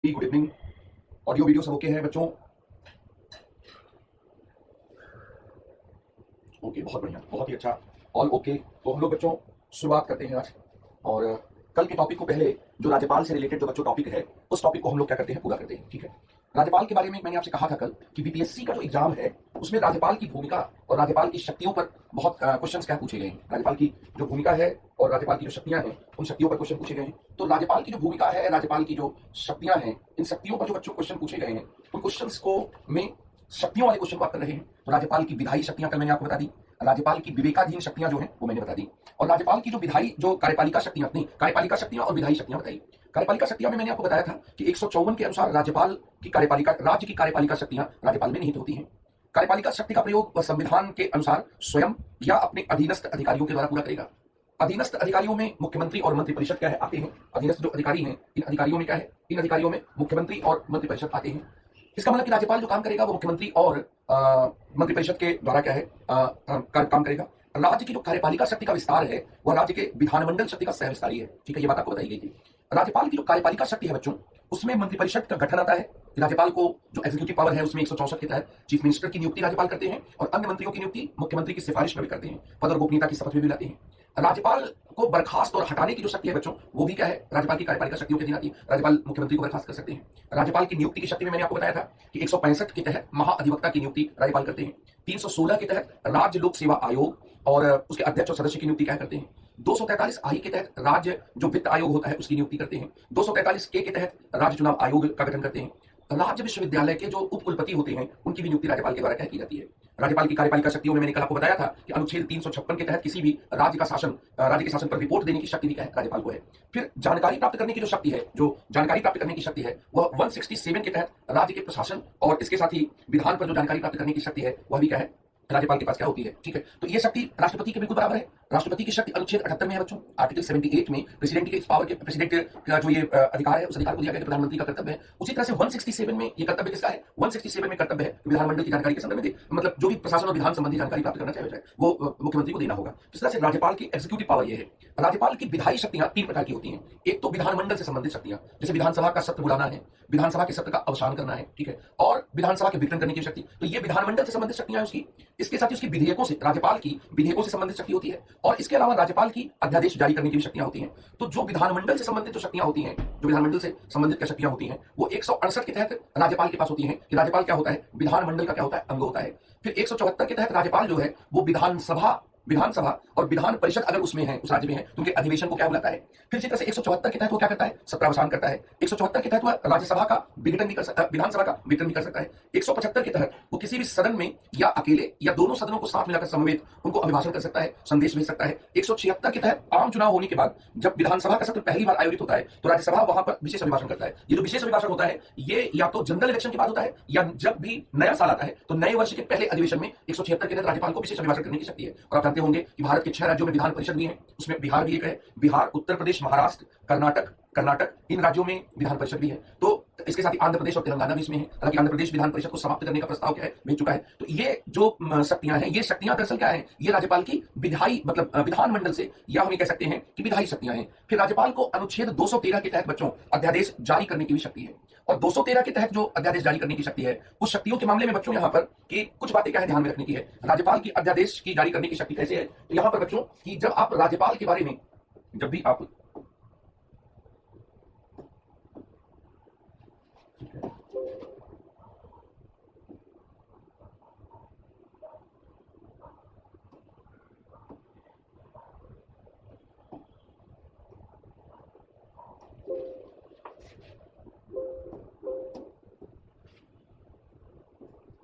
Good evening. Audio video सब okay है बच्चों? ओके, बहुत बढ़िया, बहुत ही अच्छा, ऑल ओके। तो हम लोग बच्चों शुरुआत करते हैं आज। और कल के टॉपिक को पहले, जो राज्यपाल से रिलेटेड जो बच्चों टॉपिक है, उस टॉपिक को हम लोग क्या करते हैं, पूरा करते हैं। ठीक है। राज्यपाल के बारे में मैंने आपसे कहा था कल कि बीपीएससी का जो एग्जाम है उसमें राज्यपाल की भूमिका और राज्यपाल की शक्तियों पर बहुत क्वेश्चंस क्या पूछे गए हैं। राज्यपाल की जो भूमिका है और राज्यपाल की जो शक्तियां हैं, उन शक्तियों पर क्वेश्चन पूछे गए हैं। तो राज्यपाल की जो भूमिका है, राज्यपाल की जो शक्तियां हैं, इन शक्तियों पर जो बच्चों क्वेश्चन पूछे गए हैं, उन क्वेश्चंस को में शक्तियों वाले क्वेश्चन बात कर रहे हैं। तो राज्यपाल की विधायी शक्तियां कल मैंने आपको बता दी, राज्यपाल की विवेकाधीन शक्तियां जो हैं वो मैंने बता दी, और राज्यपाल की जो विधायी जो कार्यपालिका शक्तियां, नहीं कार्यपालिका शक्तियां और विधायी शक्तियां बताई। कार्यपालिका शक्तियां में मैंने आपको बताया था कि 154 के अनुसार राज्यपाल की कार्यपालिका, राज्य की कार्यपालिका शक्तियां राज्यपाल में निहित होती हैं। कार्यपालिका शक्ति का प्रयोग वह संविधान के अनुसार स्वयं या अपने अधीनस्थ अधिकारियों के द्वारा पूरा करेगा। अधीनस्थ अधिकारियों में मुख्यमंत्री और मंत्रिपरिषद क्या है, आते हैं। अधीनस्थ जो अधिकारी हैं, इन अधिकारियों में क्या है, इन अधिकारियों में मुख्यमंत्री और मंत्रिपरिषद आते हैं। इसका मतलब कि राज्यपाल जो काम करेगा वो मुख्यमंत्री और मंत्रिपरिषद के द्वारा क्या है, काम करेगा। राज्य की जो कार्यपालिका शक्ति का विस्तार है वह राज्य के विधानमंडल शक्ति का सहविस्तारी है। ठीक है, ये बात आपको बताई गई थी। राज्यपाल की जो कार्यपालिका शक्ति है बच्चों, उसमें मंत्रिपरिषद का गठन आता है। राज्यपाल को जो एग्जीक्यूटिव पावर है उसमें 164 के तहत चीफ मिनिस्टर की नियुक्ति राज्यपाल करते हैं और अन्य मंत्रियों की नियुक्ति मुख्यमंत्री की सिफारिश पर भी करते हैं। पद और गोपनीयता की शपथ भी लाते हैं। राज्यपाल को बर्खास्त और हटाने की जो शक्ति है बच्चों, वो भी क्या है, राज्यपाल की कार्यपालिका शक्तियों के अधीन आती है। राज्यपाल मुख्यमंत्री को बर्खास्त कर सकते हैं। राज्यपाल की नियुक्ति की शक्ति में मैंने आपको बताया था कि 165 के तहत महाअधिवक्ता की नियुक्ति राज्यपाल करते हैं। 316 के तहत राज्य लोक सेवा आयोग और उसके अध्यक्ष और सदस्य की नियुक्ति क्या करते हैं। 243 आई के तहत राज्य जो वित्त आयोग होता है उसकी नियुक्ति करते हैं। 243 के तहत राज्य चुनाव आयोग का गठन करते हैं। राज्य विश्वविद्यालय के जो उपकुलपति होते हैं उनकी भी नियुक्ति राज्यपाल के द्वारा क्या की जाती है। राज्यपाल की कार्यपालिका शक्तियों में मैंने कल आपको बताया था कि अनुच्छेद 356 के तहत किसी भी राज्य का शासन, राज्य के शासन पर रिपोर्ट देने की शक्ति भी क्या है, राज्यपाल को है। फिर जानकारी प्राप्त करने की जो शक्ति है, जो जानकारी प्राप्त करने की शक्ति है वह 167 के तहत राज्य के प्रशासन और इसके साथ ही विधान पर जो जानकारी प्राप्त करने की शक्ति है वह भी क्या है, राज्यपाल के पास क्या होती है। ठीक है, तो ये शक्ति राष्ट्रपति के बिल्कुल बराबर है। राष्ट्रपति की शक्ति अनुच्छेद 78 में है बच्चों। आर्टिकल 78 में प्रेसिडेंट के इस पावर के, प्रेसिडेंट का जो ये अधिकार है, उस अधिकार को दिया गया प्रधानमंत्री का कर्तव्य है। उसी तरह से 167 में ये कर्तव्य किसका है, 167 में कर्तव्य है विधानमंडल की जानकारी के संदर्भ में, मतलब जो भी प्रशासन और विधान संबंधी जानकारी प्राप्त करना चाहे वो मुख्यमंत्री को देना होगा। इस तरह से राज्यपाल की एग्जीक्यूटिव पावर ये है। राज्यपाल की विधायी शक्तियां 3 प्रकार की होती हैं। एक तो विधानमंडल से संबंधित शक्तियां, जैसे विधानसभा का सत्र बुलाना है, विधानसभा के सत्र का अवसान करना है। ठीक है, और विधानसभा के विघटन करने की शक्ति, तो ये विधानमंडल से संबंधित शक्तियां उसकी। इसके साथ ही उसकी विधेयकों से, राज्यपाल की विधेयकों से संबंधित शक्ति होती है। और इसके अलावा राज्यपाल की अध्यादेश जारी करने की भी शक्तियां होती हैं। तो जो विधानमंडल से संबंधित जो शक्तियां होती हैं, जो विधानमंडल से संबंधित शक्तियां होती हैं, वो 168 के तहत राज्यपाल के पास होती हैं कि राज्यपाल क्या होता है, विधानमंडल का क्या होता है, अंग होता है। फिर 174 के तहत राज्यपाल जो है वो विधानसभा और विधान परिषद अगर उसमें है, उस राज्य में है, तो उनके अधिवेशन को क्या बुलाता है। फिर इसी तरह से 174 के तहत वो क्या करता है, सत्रावसान करता है। 174 के तहत वह राज्यसभा का विघटन भी कर सकता है, विधानसभा का विघटन भी कर सकता है। 175 के तहत वो किसी भी सदन में या अकेले या दोनों सदनों को साथ मिलाकर समवेत उनको अभिभाषण कर सकता है, संदेश भेज सकता है। 176 के तहत आम चुनाव होने के बाद जब विधानसभा का सत्र पहली बार आयोजित होता है तो राज्यसभा वहां पर विशेष अभिभाषण करता है। ये जो विशेष अभिभाषण होता है ये या तो जनरल इलेक्शन के बाद होता है या जब भी नया साल आता है तो नए वर्ष के पहले अधिवेशन में 176 के तहत राज्यपाल को विशेष अभिभाषण करने की शक्ति है। और आप जानते होंगे कि भारत के 6 राज्यों में विधान परिषद भी है, उसमें बिहार भी एक है। बिहार, उत्तर प्रदेश, महाराष्ट्र, कर्नाटक इन राज्यों में विधान परिषद भी है। तो इसके साथ ही आंध्र प्रदेश और तेलंगाना भी इसमें है। हालांकि आंध्र प्रदेश विधान परिषद को समाप्त करने का प्रस्ताव क्या है, भेज चुका है। तो ये जो शक्तियां हैं, ये शक्तियां दरअसल क्या है, ये राज्यपाल की विधायी, मतलब विधानमंडल से, या हम ये कह सकते हैं कि विधायी शक्तियां हैं। फिर राज्यपाल को अनुच्छेद 213 के तहत बच्चों अध्यादेश जारी करने की भी शक्ति है। और 213 के तहत जो अध्यादेश जारी करने की शक्ति है, उस शक्तियों के मामले में बच्चों यहाँ पर कि कुछ बातें क्या है ध्यान में रखने की है। राज्यपाल की अध्यादेश की जारी करने की शक्ति कैसे है, तो यहाँ पर बच्चों कि जब आप राज्यपाल के बारे में, जब भी आप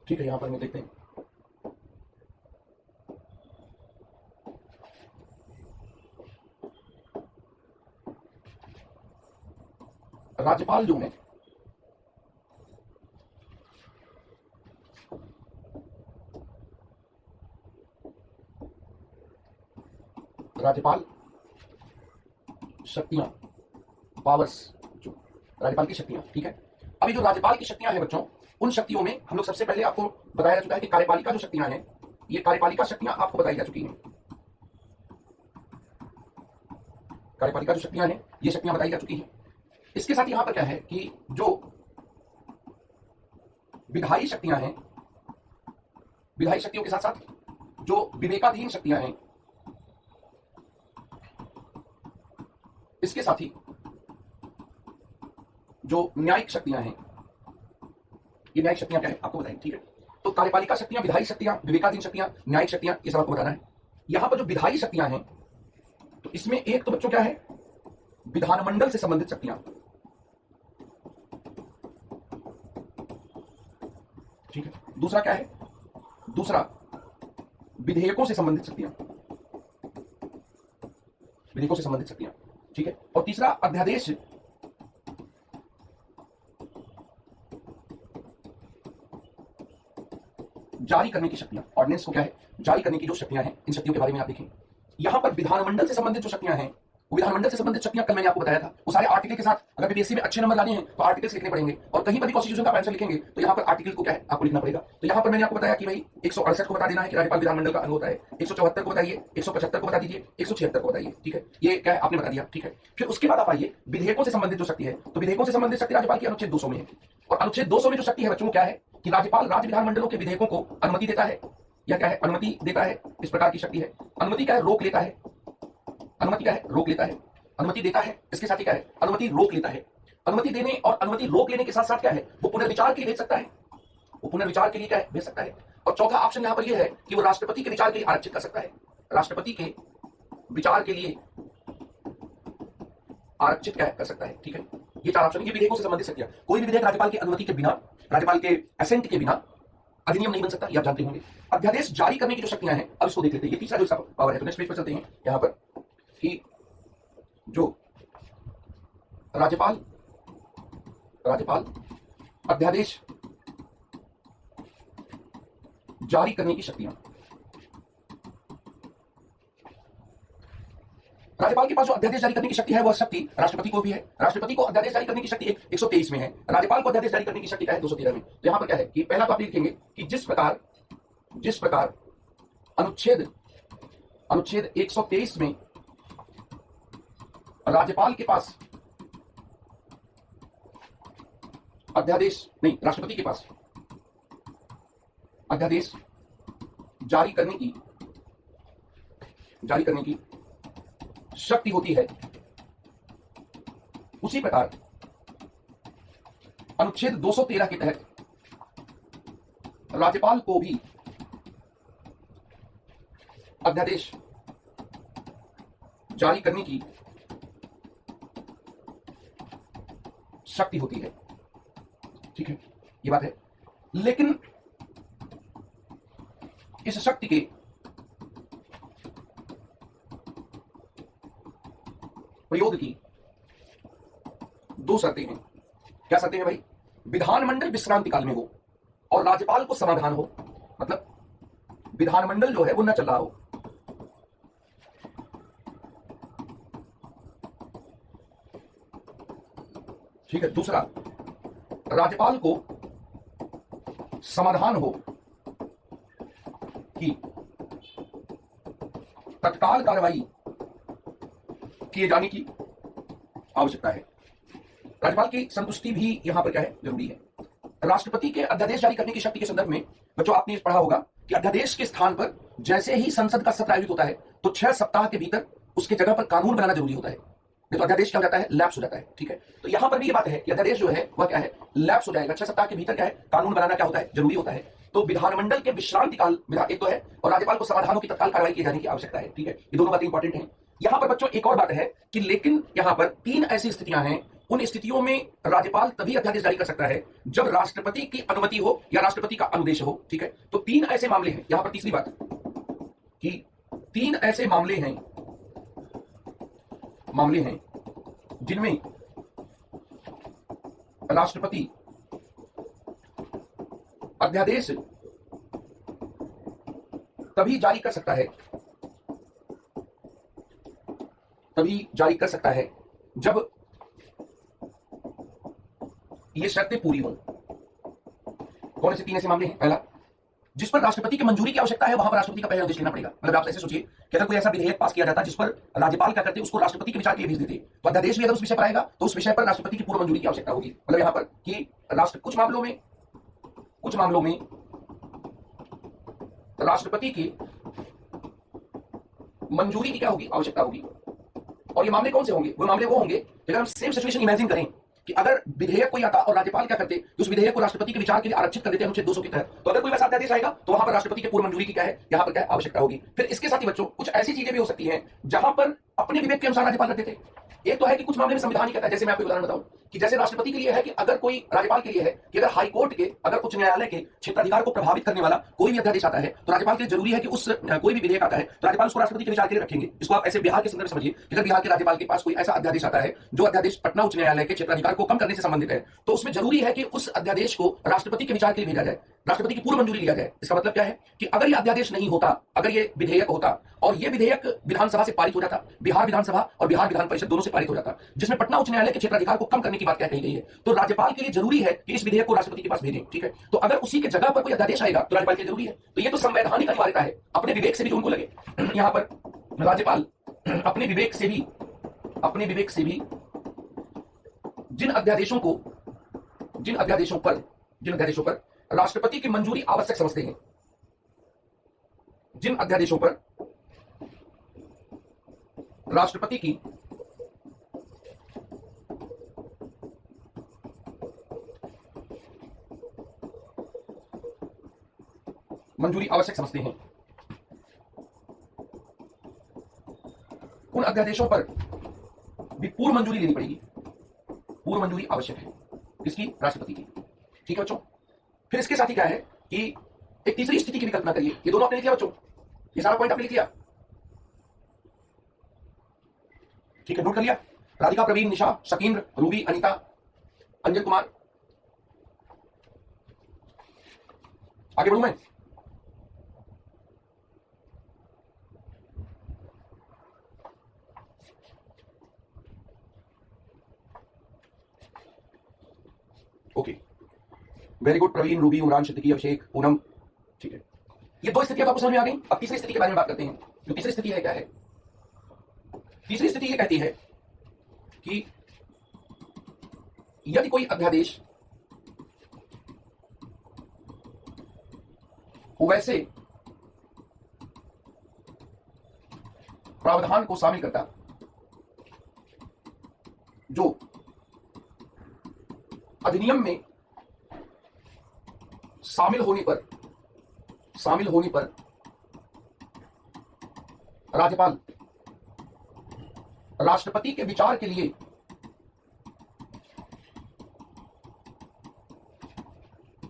ठीक है, यहां पर मैं देखते हैं राज्यपाल जो है, राज्यपाल शक्तियां, पावर्स, जो राज्यपाल की शक्तियां, ठीक है। अभी जो राज्यपाल की शक्तियां हैं बच्चों, उन शक्तियों में हम लोग सबसे पहले आपको बताया जा चुका है कि कार्यपालिका जो शक्तियां हैं, ये कार्यपालिका शक्तियां आपको बताई जा चुकी हैं। कार्यपालिका जो शक्तियां हैं ये शक्तियां बताई जा चुकी हैं। इसके साथ यहां पर क्या है कि जो विधायी शक्तियां हैं, विधायी शक्तियों के साथ साथ जो विवेकाधीन शक्तियां हैं, इसके साथ ही जो न्यायिक शक्तियां हैं, ये न्यायिक शक्तियां क्या है आपको बताएं, ठीक है। तो कार्यपालिका शक्तियां, विधायी शक्तियां, विवेकाधीन शक्तियां, न्यायिक शक्तियां, ये सब आपको बताना है। यहां पर जो विधायी शक्तियां हैं, तो इसमें एक तो बच्चों क्या है, विधानमंडल से संबंधित शक्तियां, ठीक है। दूसरा क्या है, दूसरा विधेयकों से संबंधित शक्तियां, विधेयकों से संबंधित शक्तियां, ठीक है। और तीसरा अध्यादेश जारी करने की शक्तियां, ऑर्डिनेंस को क्या है, जारी करने की जो शक्तियां हैं, इन शक्तियों के बारे में आप देखें। यहां पर विधानमंडल से संबंधित जो शक्तियां हैं, वो विधानमंडल से संबंधित शक्तियां कल मैंने आपको बताया था, वो सारे आर्टिकल के साथ अगर बीपीएससी में अच्छे नंबर लाने हैं तो आर्टिकल्स लिखने पड़ेंगे, और कहीं पर भी कॉन्स्टिट्यूशन का आंसर लिखेंगे तो यहां पर आर्टिकल को क्या है आपको लिखना पड़ेगा। तो यहां पर मैंने आपको बताया कि भाई 168 को बता देना है कि राज्यपाल विधानमंडल का अंग होता है, 174 को बताइए, 175 को बता दीजिए, 176 को बताइए, ठीक है। ये क्या है आपने बता दिया, ठीक है। फिर उसके बाद आप आइए विधेयकों से संबंधित जो शक्ति है, तो विधेयकों से संबंधित शक्ति राज्यपाल की अनुच्छेद 200 में है, और अनुच्छेद 200 में जो शक्ति है बच्चों क्या है कि राज्यपाल राज्य विधानमंडलों के विधेयकों को अनुमति देता है, या क्या है अनुमति देता है, इस प्रकार की शक्ति है। अनुमति क्या है, रोक लेता है, अनुमति क्या है, रोक लेता है, अनुमति देता है, इसके साथ ही क्या है, अनुमति रोक लेता है। अनुमति देने और अनुमति रोक लेने के साथ साथ क्या है, वो पुनर्विचार के लिए भेज सकता है, वो पुनर्विचार के लिए क्या है भेज सकता है। और चौथा ऑप्शन यहां पर यह है कि वो राष्ट्रपति के विचार के लिए आरक्षित कर सकता है, राष्ट्रपति के विचार के लिए आरक्षित क्या कर सकता है, ठीक है। ये चार ऑप्शन, ये विधेयकों से संबंधित शक्तियां। कोई भी विधेयक राज्यपाल की अनुमति के बिना, राज्यपाल के एसेंट के बिना अधिनियम नहीं बन सकता, ये आप जानते होंगे। अध्यादेश जारी करने की जो शक्तियां हैं, अब इसको देख लेते हैं। ये तीसरा जो इसका पावर है, तो नेक्स्ट पेज पर चलते हैं यहां पर कि जो राज्यपाल अध्यादेश जारी करने की शक्तियां, राज्यपाल के पास जो अध्यादेश जारी करने की शक्ति है वह शक्ति राष्ट्रपति को भी है। राष्ट्रपति को अध्यादेश जारी करने की शक्ति 123 में है, राज्यपाल को अध्यादेश जारी करने की शक्ति क्या है 213 में। तो यहां पर क्या है कि पहला तो आप लिखेंगे कि जिस प्रकार अनुच्छेद 123 में राज्यपाल के पास अध्यादेश नहीं, राष्ट्रपति के पास अध्यादेश जारी करने की शक्ति होती है, उसी प्रकार अनुच्छेद 213 के तहत राज्यपाल को भी अध्यादेश जारी करने की शक्ति होती है, ठीक है, ये बात है। लेकिन इस शक्ति के प्रयोग की दो शर्तें हैं। क्या शर्तें हैं भाई, विधानमंडल विश्रांति काल में हो और राज्यपाल को समाधान हो, मतलब विधानमंडल जो है वो न चल रहा हो, ठीक है। दूसरा, राज्यपाल को समाधान हो कि तत्काल कार्रवाई किए जाने की आवश्यकता है। राज्यपाल की संतुष्टि भी यहां पर क्या है, जरूरी है। राष्ट्रपति के अध्यादेश जारी करने की शक्ति के संदर्भ में बच्चों आपने पढ़ा होगा कि अध्यादेश के स्थान पर जैसे ही संसद का सत्र आयोजित होता है तो 6 सप्ताह के भीतर उसके जगह पर कानून बनाना जरूरी होता है, नहीं तो अध्यादेश क्या हो जाता है, लैप्स हो जाता है, ठीक है। तो यहां पर भी ये बात है कि अध्यादेश जो है वह क्या है, लैप्स हो जाएगा। 6 सप्ताह के भीतर क्या है, कानून बनाना क्या होता है, जरूरी होता है। तो विधानमंडल के विश्रांति काल एक तो है, और राज्यपाल को समाधानों की तत्काल कार्रवाई किए जाने की आवश्यकता है, ठीक है। ये दोनों बातें इंपॉर्टेंट हैं। यहां पर बच्चों एक और बात है कि लेकिन यहां पर 3 ऐसी स्थितियां हैं, उन स्थितियों में राज्यपाल तभी अध्यादेश जारी कर सकता है जब राष्ट्रपति की अनुमति हो या राष्ट्रपति का अनुदेश हो, ठीक है। तो 3 ऐसे मामले हैं, यहां पर तीसरी बात कि 3 ऐसे मामले हैं जिनमें राष्ट्रपति अध्यादेश तभी जारी कर सकता है जब ये शर्तें पूरी हों। कौन से 3 ऐसे मामले हैं? पहला, जिस पर राष्ट्रपति की मंजूरी की आवश्यकता है वहां पर राष्ट्रपति का पहले आदेश लेना पड़ेगा। मतलब आप ऐसे सोचिए कि अगर कोई ऐसा विधेयक पास किया जाता जिस पर राज्यपाल क्या करते उसको राष्ट्रपति के विचार के लिए भेज देते, तो अध्यादेश भी अगर उस विषय पर आएगा तो उस विषय पर राष्ट्रपति की पूर्व मंजूरी की आवश्यकता होगी। मतलब यहां पर कि कुछ मामलों में राष्ट्रपति की मंजूरी की क्या होगी, आवश्यकता होगी। और ये मामले कौन से होंगे? वो मामले वो होंगे अगर हम सेम सिचुएशन इमेजिन करें कि अगर विधेयक कोई आता और राज्यपाल क्या करते तो उस विधेयक को राष्ट्रपति के विचार के लिए आरक्षित कर देते अनुच्छेद 200 के तहत, तो अगर कोई वैसा अध्यादेश आएगा तो वहां पर राष्ट्रपति की पूर्व मंजूरी की क्या है, यहां पर क्या आवश्यकता होगी। फिर इसके साथ ही बच्चों कुछ ऐसी चीजें भी हो सकती हैं जहां पर अपने विवेक के अनुसार राज्यपाल रख देते। एक तो है कि कुछ मामले में संविधान ही कहता है, जैसे मैं आपको उदाहरण बताऊं कि जैसे राष्ट्रपति के लिए है कि अगर कोई राज्यपाल के लिए है कि अगर हाई कोर्ट के, अगर उच्च न्यायालय के क्षेत्राधिकार को प्रभावित करने वाला कोई भी अध्यादेश आता है तो राज्यपाल के लिए जरूरी है कि उस कोई भी विधेयक आता है तो राज्यपाल उसको राष्ट्रपति के विचार के लिए रखेंगे। इसको आप ऐसे बिहार के संदर्भ में समझिए कि अगर बिहार के राज्यपाल के पास कोई ऐसा अध्यादेश आता है जो अध्यादेश पटना उच्च न्यायालय के क्षेत्राधिकार को कम करने से संबंधित है तो उसमें जरूरी है कि उस अध्यादेश को राष्ट्रपति के विचार के लिए भेजा जाए, राष्ट्रपति की पूर्व मंजूरी लिया जाए। इसका मतलब क्या है कि अगर यह अध्यादेश नहीं होता, अगर ये विधेयक होता और ये विधेयक विधानसभा से पारित हो जाता, बिहार विधानसभा और बिहार विधान परिषद दोनों से पारित हो जाता, जिसमें पटना उच्च न्यायालय के क्षेत्राधिकार को कम करने की बात कही गई है, तो राज्यपाल के लिए जरूरी है कि इस विधेयक को राष्ट्रपति के पास भेजें। ठीक है, तो अगर उसी के जगह पर कोई अध्यादेश आएगा तो राज्यपाल के लिए जरूरी है। तो ये तो संवैधानिक अनिवार्यता है, अपने विवेक से भी जो उनको लगे। यहां पर राज्यपाल अपने विवेक से भी जिन अध्यादेशों पर राष्ट्रपति की मंजूरी आवश्यक समझते हैं, जिन अध्यादेशों पर राष्ट्रपति की मंजूरी आवश्यक समझते हैं, उन अध्यादेशों पर भी पूर्व मंजूरी लेनी पड़ेगी। पूर्व मंजूरी आवश्यक है किसकी? राष्ट्रपति की। ठीक है बच्चों, फिर इसके साथ ही क्या है कि एक तीसरी स्थिति की भी कल्पना करिए। ये दोनों आपने लिख लिया बच्चों, ये सारा पॉइंट आपने लिख लिया? ठीक है, नोट कर लिया? राधिका, प्रवीण, निशा, शकीन्द्र, रूबी, अनीता, अंजन कुमार, आगे बढ़ूं मैं? Okay, very good. Praveen, Ruby, Umran, Siddiqui, Abhishek, Poonam. ठीक है, ये दो स्थितियां आपको समझ में आ गई। अब तीसरी स्थिति के बारे में बात करते हैं। जो तीसरी स्थिति है क्या है? तीसरी स्थिति ये कहती है कि यदि कोई अध्यादेश वैसे प्रावधान को शामिल करता जो अधिनियम में शामिल होने पर राज्यपाल राष्ट्रपति के विचार के लिए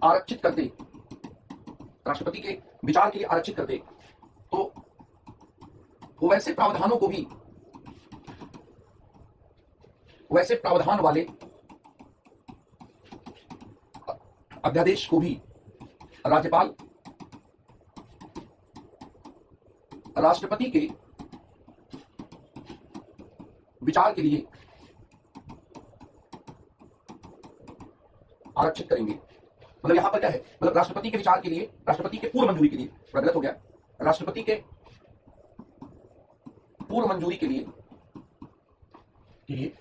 आरक्षित करते, राष्ट्रपति के विचार के लिए आरक्षित करते, तो वैसे प्रावधानों को भी, वैसे प्रावधान वाले अध्यादेश को भी राज्यपाल राष्ट्रपति के विचार के लिए आरक्षित करेंगे। मतलब यहां पर क्या है, मतलब राष्ट्रपति के विचार के लिए, राष्ट्रपति के पूर्व मंजूरी के लिए, गलत हो गया, राष्ट्रपति के पूर्व मंजूरी के लिए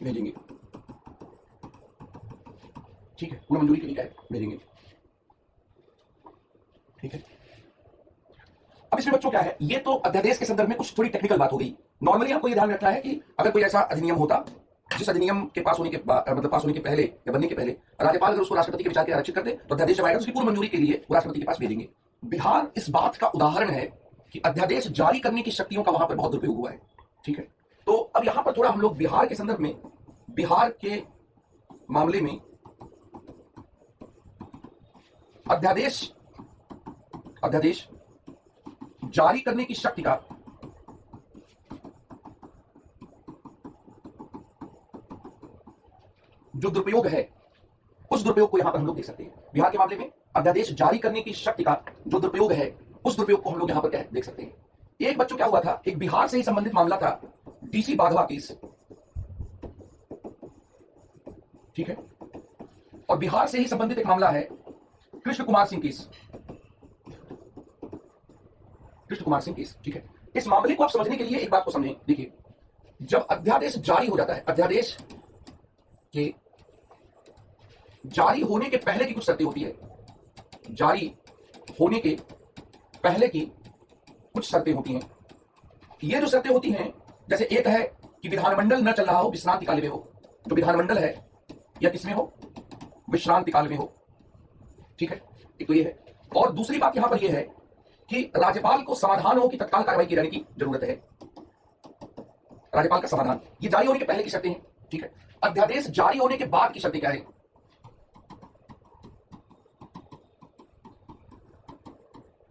भेजेंगे। ठीक है, पूर्व मंजूरी के लिए क्या है, भेजेंगे। ठीक है, अब इसमें बच्चों क्या है, ये तो अध्यादेश के संदर्भ में कुछ थोड़ी टेक्निकल बात हो गई। नॉर्मली आपको ये ध्यान रखना है कि अगर कोई ऐसा अधिनियम होता जिस अधिनियम के पास होने के मतलब पास होने के पहले या बनने के पहले राज्यपाल अगर उसको राष्ट्रपति के विचार के आरक्षित करते तो अध्यादेश जब आएगा उसकी पूर्व मंजूरी के लिए वो राष्ट्रपति के पास भेजेंगे। बिहार इस बात का उदाहरण है कि अध्यादेश जारी करने की शक्तियों का वहां पर बहुत दुरुपयोग हुआ है। ठीक है, तो अब यहां पर थोड़ा हम लोग बिहार के संदर्भ में, बिहार के मामले में अध्यादेश जारी करने की शक्ति का जो दुरुपयोग है उस दुरुपयोग को यहां पर हम लोग देख सकते हैं। बिहार के मामले में अध्यादेश जारी करने की शक्ति का जो दुरुपयोग है उस दुरुपयोग को हम लोग यहां पर क्या है, देख सकते हैं। एक बच्चों क्या हुआ था, एक बिहार से ही संबंधित मामला था डीसी बाघवा केस। ठीक है, और बिहार से ही संबंधित एक मामला है कृष्ण कुमार सिंह केस। कृष्ण कुमार सिंह केस, ठीक है। इस मामले को आप समझने के लिए एक बात को समझें। देखिए, जब अध्यादेश जारी हो जाता है, अध्यादेश के जारी होने के पहले की कुछ शर्तें होती है, जारी होने के पहले की कुछ शर्तें होती हैं। ये जो शर्तें होती हैं, जैसे एक है कि विधानमंडल न चल रहा हो, विश्रांति काल में हो। जो विधानमंडल है या किसमें हो, विश्रांति काल में हो, ठीक है, एक तो ये है। और दूसरी बात यहां पर यह है कि राज्यपाल को समाधान हो कि तत्काल कार्रवाई की जाने की जरूरत है। राज्यपाल का समाधान, ये जारी होने के पहले की शर्तें हैं, ठीक है। अध्यादेश जारी होने के बाद की शर्तें क्या है?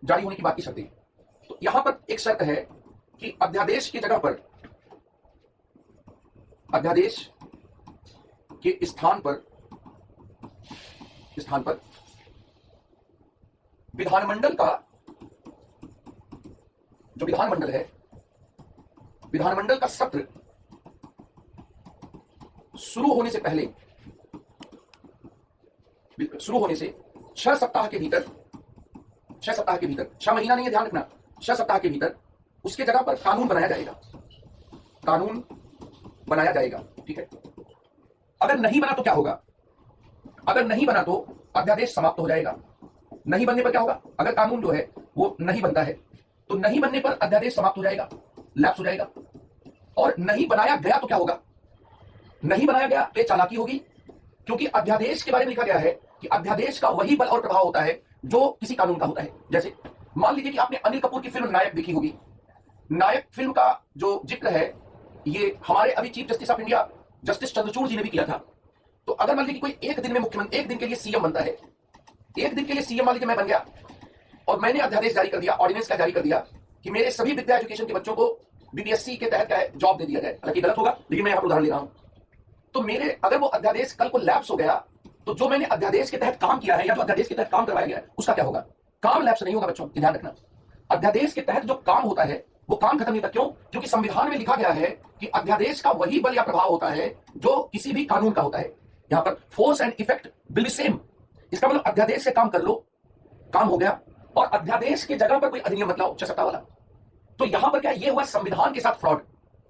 जारी होने के बाद की शर्तें, तो यहां पर एक शर्त है कि अध्यादेश की जगह पर, अध्यादेश के स्थान पर विधानमंडल का, जो विधानमंडल है, विधानमंडल का सत्र शुरू होने से पहले, शुरू होने से 6 सप्ताह के भीतर, 6 सप्ताह के भीतर, 6 महीना नहीं है, ध्यान रखना, 6 सप्ताह के भीतर उसके जगह पर कानून बनाया जाएगा, कानून बनाया जाएगा, ठीक है। अगर नहीं बना तो क्या होगा? अगर नहीं बना तो अध्यादेश समाप्त हो जाएगा। नहीं बनने पर क्या होगा? अगर कानून जो है वो नहीं बनता है तो नहीं बनने पर अध्यादेश समाप्त हो जाएगा, लैप्स हो जाएगा। और नहीं बनाया गया तो क्या होगा? नहीं बनाया गया तो चालाकी होगी, क्योंकि अध्यादेश के बारे में लिखा गया है कि अध्यादेश का वही बल और प्रभाव होता है जो किसी कानून का होता है। जैसे मान लीजिए कि आपने अनिल कपूर की फिल्म नायक देखी होगी। नायक फिल्म का जो जिक्र है ये हमारे अभी chief justice of India justice Chandrachud ji ने भी किया था। तो अगर मान लीजिए कोई एक दिन में मुख्यमंत्री, एक दिन के लिए सीएम बनता है, एक दिन के लिए सीएम मान लीजिए मैं बन गया और मैंने अध्यादेश जारी कर दिया, ऑर्डिनेंस का जारी कर दिया कि मेरे सभी विद्या एजुकेशन के बच्चों को बीपीएससी के तहत क्या है, जॉब दे दिया जाए। हालांकि गलत होगा, लेकिन मैं यहां पर उदाहरण ले रहा हूं। तो मेरे अगर वो अध्यादेश कल को लैप्स हो गया तो जो मैंने अध्यादेश के तहत काम किया है या जो अध्यादेश के तहत काम करवाया गया है उसका क्या होगा? काम लैप्स नहीं होगा बच्चों, ध्यान रखना। अध्यादेश के तहत जो काम होता है वो काम खत्म नहीं होता। क्यों? क्योंकि संविधान में लिखा गया है कि अध्यादेश का वही बल या प्रभाव होता है जो किसी भी कानून का होता है। यहां पर force and effect will be same. इसका मतलब अध्यादेश से काम कर लो, काम हो गया, और अध्यादेश की जगह पर कोई अधिनियम बदलाओ 6 सप्ताह वाला। तो यहां पर क्या ये हुआ संविधान के साथ फ्रॉड,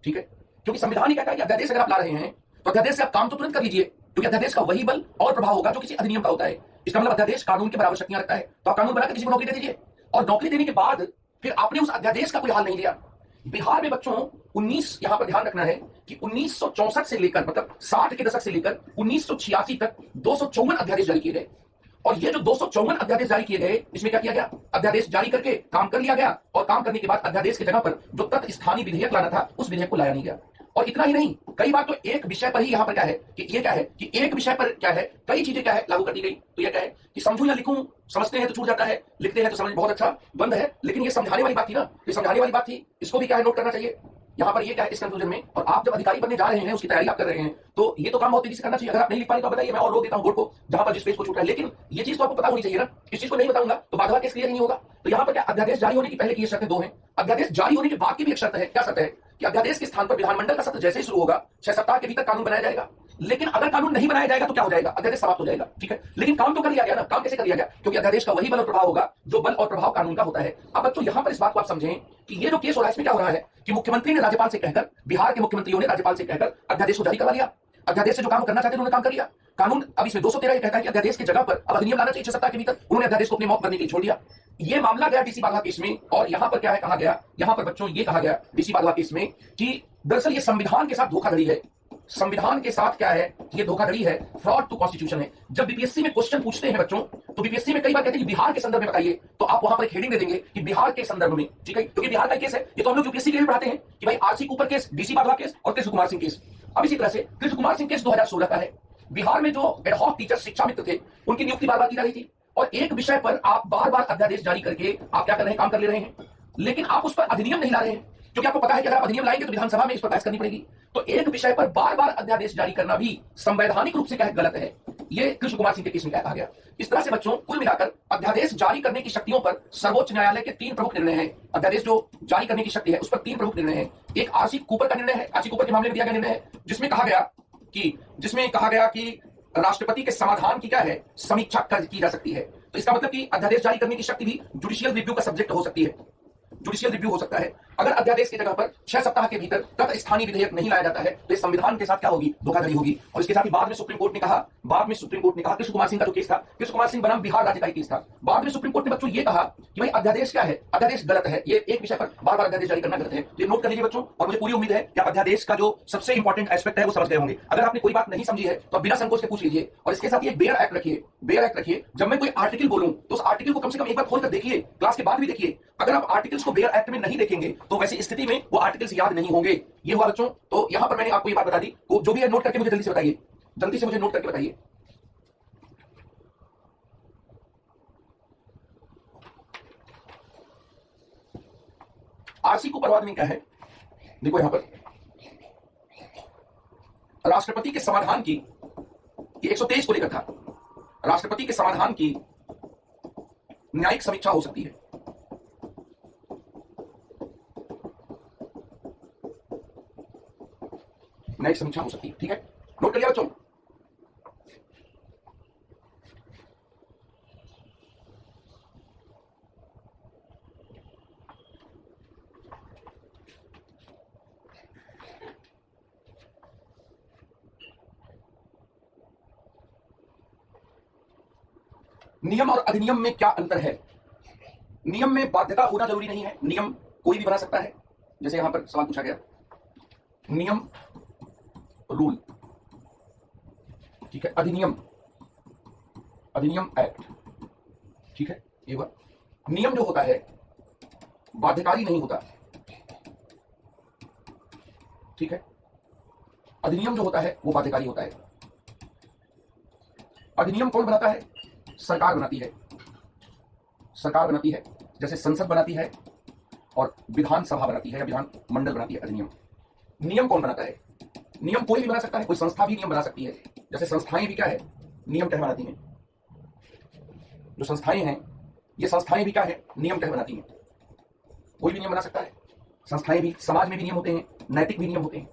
ठीक है। क्योंकि संविधान ही कहता है कि अध्यादेश अगर आप ला रहे हैं तो अध्यादेश से आप काम तो तुरंत कर लीजिए, क्योंकि अध्यादेश का वही बल और प्रभाव होगा जो किसी अधिनियम का होता है। इसका मतलब अध्यादेश कानून के बराबर शक्तियां रखता है। तो आप कानून बनाकर किसी को नौकरी दे दीजिए, और नौकरी देने के बाद फिर आपने उस अध्यादेश का कोई हाल नहीं लिया। बिहार में बच्चों 19, यहां पर ध्यान रखना है कि 1964 से लेकर, मतलब 60 के दशक से लेकर 1986 तक 254 अध्यादेश जारी किए गए। और ये जो 254 अध्यादेश जारी किए गए, इसमें क्या किया गया? अध्यादेश जारी करके काम कर लिया गया, और काम करने के बाद अध्यादेश की जगह पर जो तत्स्थानीय विधेयक लाना था उस विधेयक को लाया नहीं गया। और इतना ही नहीं, कई बार तो एक विषय पर ही यहां पर क्या है कि ये क्या है कि एक विषय पर क्या है, कई चीजें क्या है लागू कर दी गई। तो ये क्या है कि समझूं या लिखूं, समझते हैं तो छूट जाता है, लिखते हैं तो समझ बहुत अच्छा बंद है। लेकिन ये समझाने वाली बात थी ना, ये समझाने वाली बात थी, इसको भी क्या है नोट करना चाहिए। यहां पर ये क्या है इस कंक्लूजन में, और आप जब अधिकारी बनने जा रहे हैं, उसकी तैयारी आप कर रहे हैं, तो ये तो काम बहुत तेजी से करना चाहिए। अगर आप नहीं लिख पाए तो बताइए, मैं और रोक देता हूं बोर्ड को जहां पर जिस पेज को छूट रहा है। लेकिन ये चीज तो आपको पता होनी चाहिए ना, इस चीज को नहीं बताऊंगा तो बाधा केस क्लियर नहीं होगा। तो यहां पर क्या अध्यादेश जारी होने की पहले की ये शर्तें 2 हैं, अध्यादेश जारी होने के बाद की भी एक शर्त है। क्या शर्त है? कि अध्यादेश के स्थान पर विधानमंडल का सत्र जैसे ही शुरू होगा 6 सप्ताह के भीतर कानून बनाया जाएगा। लेकिन अगर कानून नहीं बनाया जाएगा तो क्या हो जाएगा? अध्यादेश समाप्त हो जाएगा, ठीक है। लेकिन काम तो कर लिया गया ना। काम कैसे कर लिया गया? क्योंकि अध्यादेश का वही बल और प्रभाव होगा जो बल और प्रभाव कानून का होता है। अब बच्चों यहां पर इस बात को आप समझें कि ये जो केस हो रहा है इसमें क्या हो रहा है कि मुख्यमंत्री ने राज्यपाल से कहकर, बिहार के मुख्यमंत्रियों ने राज्यपाल से कहकर अध्यादेश को जारी करवा लिया। अध्यादेश से जो काम करना चाहते उन्होंने काम कर लिया। कानून अब इसमें 213 कहता है कि अध्यादेश की जगह पर अब अधिनियम लाना चाहिए 6 सप्ताह के भीतर। उन्होंने अध्यादेश को अपनी मौत करने के लिए छोड़ दिया। ये मामला गया डीसी बाघा केस में, और यहां पर क्या है कहा गया, यहां पर बच्चों ये कहा गया डीसी बाघा केस में कि दरअसल ये संविधान के साथ धोखाधड़ी है। संविधान के साथ क्या है, ये धोखाधड़ी है, फ्रॉड टू कॉन्स्टिट्यूशन है। जब बीपीएससी में क्वेश्चन पूछते हैं बच्चों, तो बीपीएससी में कई बार कहते हैं कि बिहार के संदर्भ में बताइए, तो आप वहां पर एक हेडिंग दे देंगे कि बिहार के संदर्भ में, ठीक है, क्योंकि बिहार का केस है। ये तो हम लोग यूपीएससी के लिए पढ़ाते हैं कि भाई आरसी कूपर केस, डीसी बाघा केस और कृष्ण कुमार सिंह केस। अब इसी तरह से कृष्ण कुमार सिंह केस 2016 का है। बिहार में जो एडहॉक टीचर शिक्षा मित्र थे उनकी नियुक्ति बार बार की जा रही थी, और एक विषय पर आप बार बार अध्यादेश जारी करके आप क्या कर रहे हैं, काम कर ले रहे हैं, लेकिन आप उस पर अधिनियम नहीं ला रहे हैं। क्योंकि आपको पता है कि अगर आप अधिनियम लाएंगे तो विधानसभा में इस पर बहस करनी पड़ेगी। तो एक विषय पर बार बार अध्यादेश जारी करना भी संवैधानिक रूप से क्या है, गलत है। ये कृष्ण कुमार सिंह के केस में क्या कहा गया। इस तरह से बच्चों कुल मिलाकर अध्यादेश जारी करने की शक्तियों पर सर्वोच्च न्यायालय के 3 प्रमुख निर्णय हैं। अध्यादेश जो जारी करने की शक्ति है उस पर 3 प्रमुख निर्णय हैं। एक आरसी कूपर का निर्णय है, आरसी कूपर के मामले में दिया गया निर्णय है, जिसमें कहा गया कि राष्ट्रपति के समाधान की क्या है, समीक्षा की जा सकती है। तो इसका मतलब कि अध्यादेश जारी करने की शक्ति भी जुडिशियल रिव्यू का सब्जेक्ट हो सकती है। जुडिशियल रिव्यू हो सकता है। अगर अध्यादेश की जगह पर 6 सप्ताह के भीतर तत्स्थानीय विधेयक नहीं लाया जाता है तो इस संविधान के साथ क्या होगी, धोखाधड़ी होगी। और इसके साथ ही बाद में सुप्रीम कोर्ट ने कहा कृष्ण कुमार सिंह का जो केस था, कृष्ण कुमार सिंह बनाम बिहार राज्य का केस था, बाद में सुप्रीम कोर्ट ने बच्चों ये कहा कि भाई अध्यादेश क्या है, अध्यादेश गलत है, ये एक विषय पर बार बार अध्यादेश जारी करना गलत है। तो ये नोट कर लीजिए बच्चों, और मुझे पूरी उम्मीद है कि आप अध्यादेश का जो सबसे इंपॉर्टेंट एस्पेक्ट है वो समझ गए होंगे। अगर आपने कोई बात नहीं समझी है तो आप बिना संकोच के पूछ लीजिए। और इसके साथ ही एक बेयर एक्ट रखिए, बेयर एक्ट रखिए। जब मैं कोई आर्टिकल बोलूं तो उस आर्टिकल को कम से कम एक बार खोलकर देखिए, क्लास के बाद भी देखिए। अगर आप आर्टिकल्स को बेयर एक्ट में नहीं देखेंगे तो वैसी स्थिति में वो आर्टिकल्स याद नहीं होंगे। ये हुआ बच्चों। तो यहां पर मैंने आपको ये बात बता दी, जो भी है नोट करके मुझे जल्दी से बताइए, जल्दी से मुझे नोट करके बताइए। आरसी को परवाद में क्या है, देखो यहां पर राष्ट्रपति के समाधान की 123 को लेकर था, राष्ट्रपति के समाधान की न्यायिक समीक्षा हो सकती है। न्यायिक समीक्षा हो सकती है, ठीक है, नोट कर लिया बच्चों। नियम और अधिनियम में क्या अंतर है? नियम में बाध्यता होना जरूरी नहीं है, नियम कोई भी बना सकता है। जैसे यहां पर सवाल पूछा गया, नियम रूल, ठीक है, अधिनियम, अधिनियम एक्ट, ठीक है, ये हुआ। नियम जो होता है बाध्यकारी नहीं होता, ठीक है, अधिनियम जो होता है वो बाध्यकारी होता है। अधिनियम कौन बनाता है? सरकार बनाती है, सरकार बनाती है, जैसे संसद बनाती है और विधानसभा बनाती है या विधान मंडल बनाती है अधिनियम। नियम कौन बनाता है? नियम कोई भी बना सकता है, कोई संस्था भी नियम बना सकती है। जैसे संस्थाएं भी क्या है, नियम कह बनाती हैं। जो संस्थाएं हैं ये संस्थाएं भी क्या है, नियम कह बनाती हैं। कोई भी नियम बना सकता है। संस्थाएं भी, समाज में भी नियम होते हैं, नैतिक भी नियम होते हैं,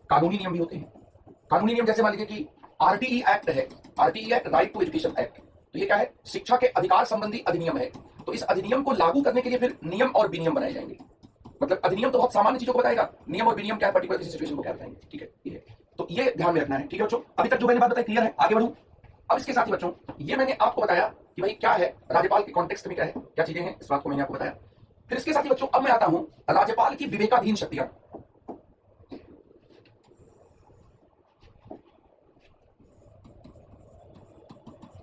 कानूनी नियम भी होते हैं। कानूनी नियम जैसे मान लीजिए कि आरटीई एक्ट है, RTE act, right to education act, तो ये क्या है, शिक्षा के अधिकार संबंधी अधिनियम है। तो इस अधिनियम को लागू करने के लिए फिर नियम और विनियम बनाए जाएंगे। मतलब अधिनियम तो बहुत सामान्य चीजों को बताएगा, नियम और विनियम क्या है, पर्टिकुलर किसी सिचुएशन को क्या बताएंगे, ठीक है, ये तो ये ध्यान में रखना है, ठीक है बच्चों। अभी तक जो मैंने बात बताई क्लियर है? आगे बढ़ूं। अब इसके साथ ही बच्चों ये मैंने आपको बताया कि भाई क्या है राज्यपाल के कॉन्टेक्स्ट में क्या है, क्या चीजें हैं, इस बात को मैंने आपको बताया। फिर इसके साथ ही बच्चों अब मैं आता हूं राज्यपाल की विवेकाधीन शक्तियां।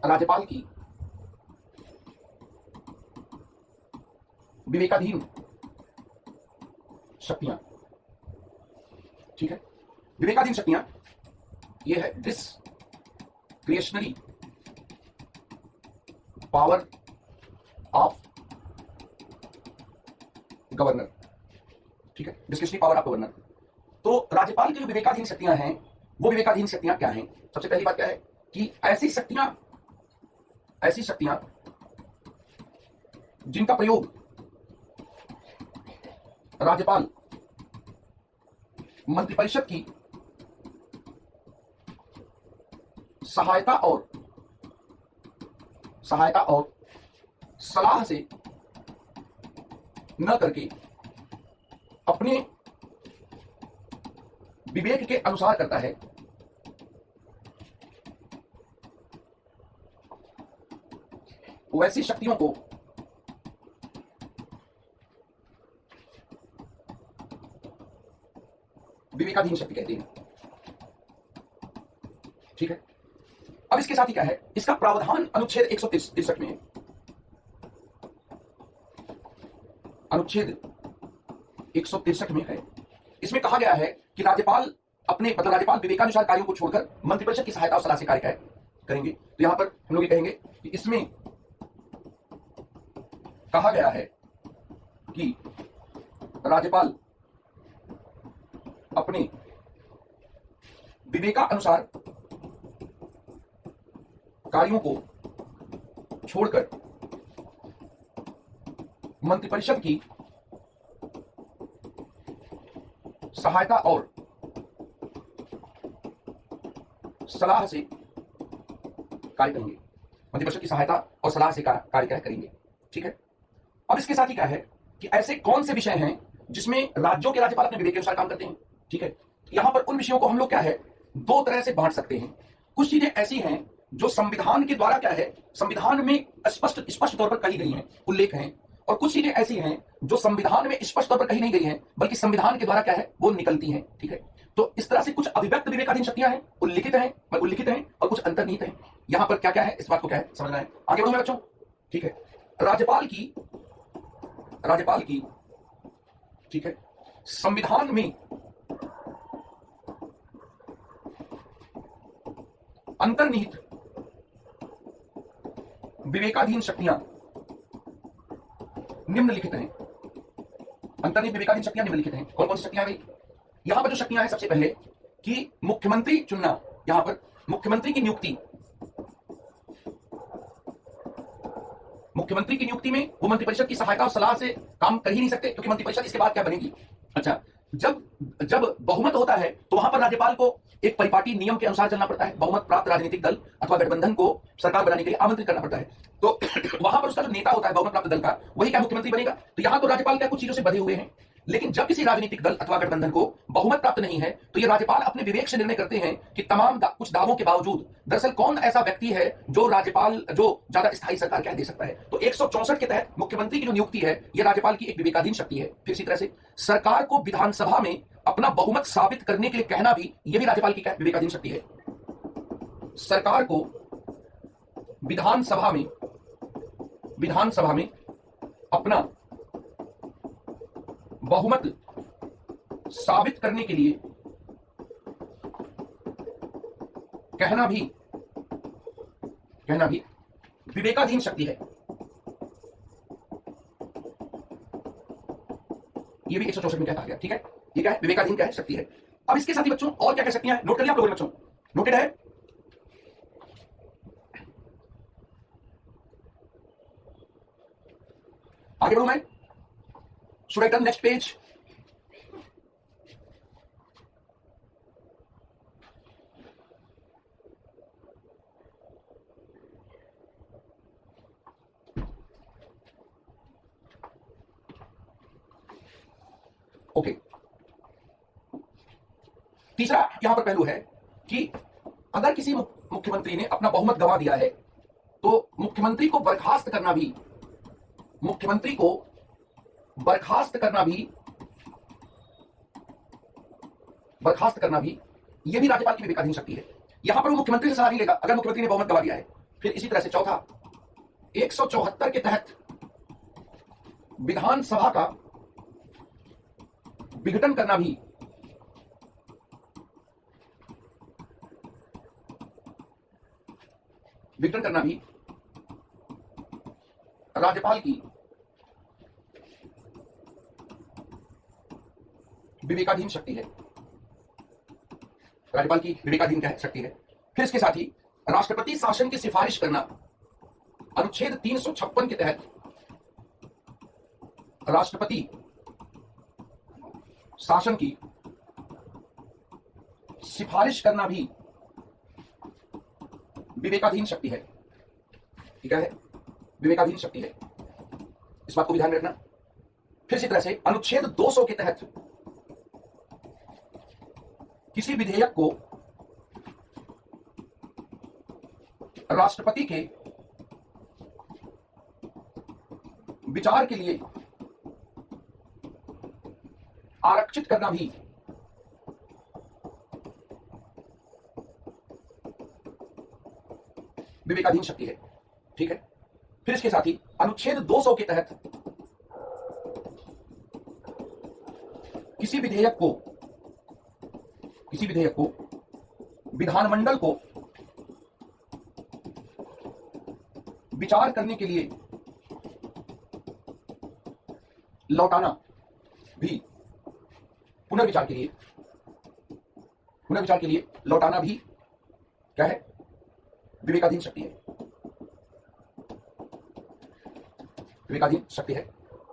राज्यपाल की विवेकाधीन शक्तियां, ठीक है, विवेकाधीन शक्तियां ये है डिस्क्रिशनरी पावर ऑफ गवर्नर, ठीक है, डिस्क्रिशनरी पावर ऑफ गवर्नर। तो राज्यपाल की जो विवेकाधीन शक्तियां हैं वो विवेकाधीन शक्तियां क्या हैं? सबसे पहली बात क्या है कि ऐसी शक्तियां जिनका प्रयोग राज्यपाल मंत्रिपरिषद की सहायता और सलाह से न करके अपने विवेक के अनुसार करता है, वैसी शक्तियों को विवेकाधीन शक्ति कहते हैं, ठीक है। अब इसके साथ ही क्या है, इसका प्रावधान अनुच्छेद 163 में है। अनुच्छेद 163 में है। इसमें कहा गया है कि राज्यपाल अपने राज्यपाल विवेकानुसार कार्यों को छोड़कर मंत्रिपरिषद की सहायता और सलाह से कार्य करेंगे। तो यहां पर हम लोग ये कहेंगे कि इसमें कहा गया है कि राज्यपाल अपने विवेकानुसार कार्यों को छोड़कर मंत्रिपरिषद की सहायता और सलाह से कार्य करेंगे, मंत्रिपरिषद की सहायता और सलाह से कार्य करेंगे, ठीक है। अब इसके साथ ही क्या है कि ऐसे कौन से विषय हैं जिसमें राज्यों के राज्यपाल अपने विवेक के अनुसार काम करते हैं। ठीक है, यहां पर उन विषयों को हम लोग क्या है दो तरह से बांट सकते हैं। कुछ चीजें ऐसी हैं जो संविधान के द्वारा क्या है, संविधान में स्पष्ट स्पष्ट तौर पर कही गई हैं, उल्लेख हैं, और कुछ चीजें ऐसी हैं जो संविधान में स्पष्ट तौर पर कही नहीं गई हैं बल्कि संविधान के द्वारा क्या है वो निकलती हैं। ठीक है, तो इस तरह से कुछ अभिव्यक्त विवेकाधीन शक्तियां हैं, उल्लिखित हैं और कुछ अंतर्निहित हैं। यहां पर क्या क्या है इस बात को क्या है समझना है। आगे बढ़ो बच्चों। ठीक है, राज्यपाल की ठीक है संविधान में अंतर्निहित विवेकाधीन शक्तियां निम्नलिखित हैं। अंतर्निहित विवेकाधीन शक्तियां निम्नलिखित हैं। कौन कौन सी शक्तियां गई यहां पर? जो शक्तियां हैं सबसे पहले कि मुख्यमंत्री चुनना, यहां पर मुख्यमंत्री की नियुक्ति, मुख्यमंत्री की नियुक्ति में वो मंत्रिपरिषद की सहायता और सलाह से काम कर ही नहीं सकते क्योंकि मंत्रिपरिषद इसके बाद क्या बनेगी। अच्छा, जब जब बहुमत होता है तो वहां पर राज्यपाल को एक परिपाटी नियम के अनुसार चलना पड़ता है। बहुमत प्राप्त राजनीतिक दल अथवा गठबंधन को सरकार बनाने के लिए आमंत्रित करना पड़ता है। तो वहां पर उसका जो नेता होता है बहुमत प्राप्त दल का, वही क्या मुख्यमंत्री बनेगा। तो यहां तो राज्यपाल क्या कुछ चीजों से बधे हुए हैं, लेकिन जब किसी राजनीतिक दल अथवा गठबंधन को बहुमत प्राप्त नहीं है तो ये राज्यपाल अपने विवेक से निर्णय करते हैं कि तमाम कुछ दावों के बावजूद दरअसल कौन ऐसा व्यक्ति है जो राज्यपाल जो ज्यादा स्थायी सरकार क्या दे सकता है। तो 164 के तहत मुख्यमंत्री की जो नियुक्ति है यह राज्यपाल की एक विवेकाधीन शक्ति है। फिर इसी तरह से सरकार को विधानसभा में अपना बहुमत साबित करने के लिए कहना भी यह भी राज्यपाल की क्या विवेकाधीन शक्ति है। सरकार को विधानसभा में अपना बहुमत साबित करने के लिए कहना भी विवेकाधीन शक्ति है। ये भी 164 में क्या कहा गया। ठीक है, ये क्या है विवेकाधीन क्या है शक्ति है। अब इसके साथ ही बच्चों और क्या क्या शक्तियां हैं नोट कर लिया आप लोगों ने बच्चों, नोटेड है। आगे बढ़ूं मैं, should I turn next page? Okay, तीसरा यहां पर पहलू है कि अगर किसी मुख्यमंत्री ने अपना बहुमत गंवा दिया है तो मुख्यमंत्री को बर्खास्त करना भी यह भी राज्यपाल की विवेकाधीन शक्ति है। यहां पर वो मुख्यमंत्री से सलाह नहीं लेगा अगर मुख्यमंत्री ने बहुमत गंवा दिया है। फिर इसी तरह से चौथा 174 के तहत विधानसभा का विघटन करना भी राज्यपाल की विवेकाधीन शक्ति है। राज्यपाल की विवेकाधीन क्या है शक्ति है। फिर इसके साथ ही राष्ट्रपति शासन की सिफारिश करना, अनुच्छेद 356 के तहत राष्ट्रपति शासन की सिफारिश करना भी विवेकाधीन शक्ति है। ठीक है, विवेकाधीन शक्ति है, इस बात को भी ध्यान रखना। फिर इसी तरह से अनुच्छेद 200 के तहत किसी विधेयक को राष्ट्रपति के विचार के लिए आरक्षित करना भी विवेकाधीन शक्ति है। ठीक है, फिर इसके साथ ही अनुच्छेद 200 के तहत किसी विधेयक को विधानमंडल को विचार करने के लिए लौटाना भी पुनर्विचार के लिए लौटाना भी क्या है विवेकाधीन शक्ति है। विवेकाधीन शक्ति है।